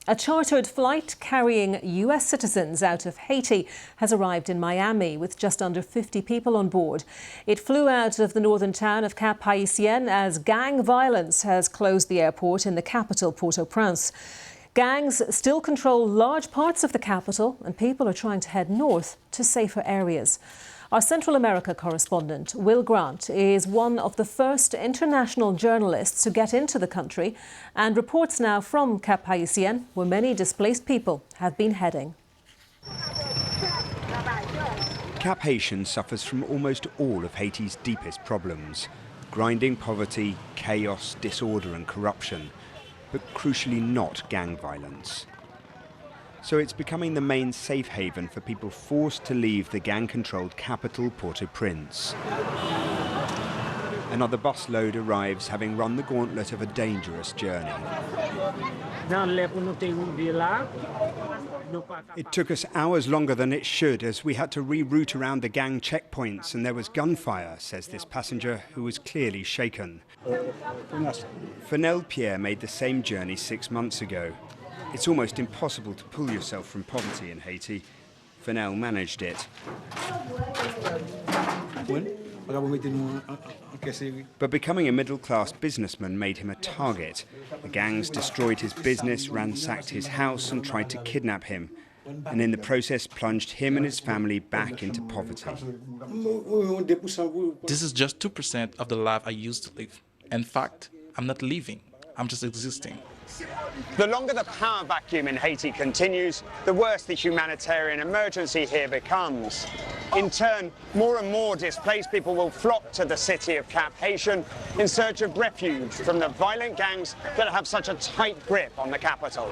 A chartered flight carrying US citizens out of Haiti has arrived in Miami with just under 50 people on board. It flew out of the northern town of Cap-Haitien as gang violence has closed the airport in the capital, Port-au-Prince. Gangs still control large parts of the capital and people are trying to head north to safer areas. Our Central America correspondent, Will Grant, is one of the first international journalists to get into the country and reports now from Cap-Haitien, where many displaced people have been heading. Cap-Haitien suffers from almost all of Haiti's deepest problems: grinding poverty, chaos, disorder and corruption, but crucially not gang violence. So it's becoming the main safe haven for people forced to leave the gang-controlled capital, Port-au-Prince. Another busload arrives, having run the gauntlet of a dangerous journey. It took us hours longer than it should, as we had to reroute around the gang checkpoints and there was gunfire, says this passenger, who was clearly shaken. Fernel Pierre made the same journey 6 months ago. It's almost impossible to pull yourself from poverty in Haiti. Fernel managed it. But becoming a middle-class businessman made him a target. The gangs destroyed his business, ransacked his house and tried to kidnap him. And in the process plunged him and his family back into poverty. This is just 2% of the life I used to live. In fact, I'm not living, I'm just existing. The longer the power vacuum in Haiti continues, the worse the humanitarian emergency here becomes. In turn, more and more displaced people will flock to the city of Cap-Haitien in search of refuge from the violent gangs that have such a tight grip on the capital.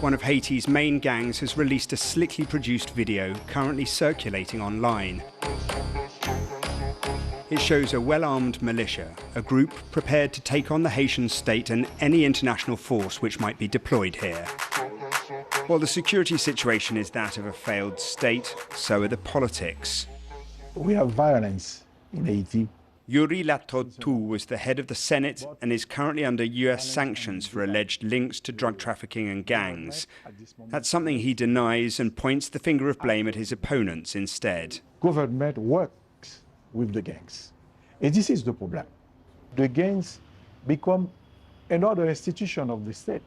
One of Haiti's main gangs has released a slickly produced video currently circulating online. It shows a well-armed militia, a group prepared to take on the Haitian state and any international force which might be deployed here. While the security situation is that of a failed state, so are the politics. We have violence in Haiti. Yuri Latrotou was the head of the Senate and is currently under US sanctions for alleged links to drug trafficking and gangs. That's something he denies and points the finger of blame at his opponents instead. Government works with the gangs. And this is the problem. The gangs become another institution of the state.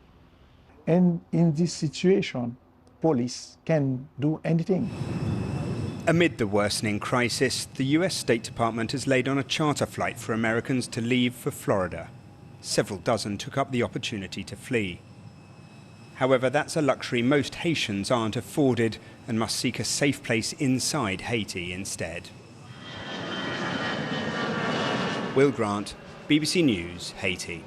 And in this situation, police can do anything. Amid the worsening crisis, the US State Department has laid on a charter flight for Americans to leave for Florida. Several dozen took up the opportunity to flee. However, that's a luxury most Haitians aren't afforded and must seek a safe place inside Haiti instead. Will Grant, BBC News, Haiti.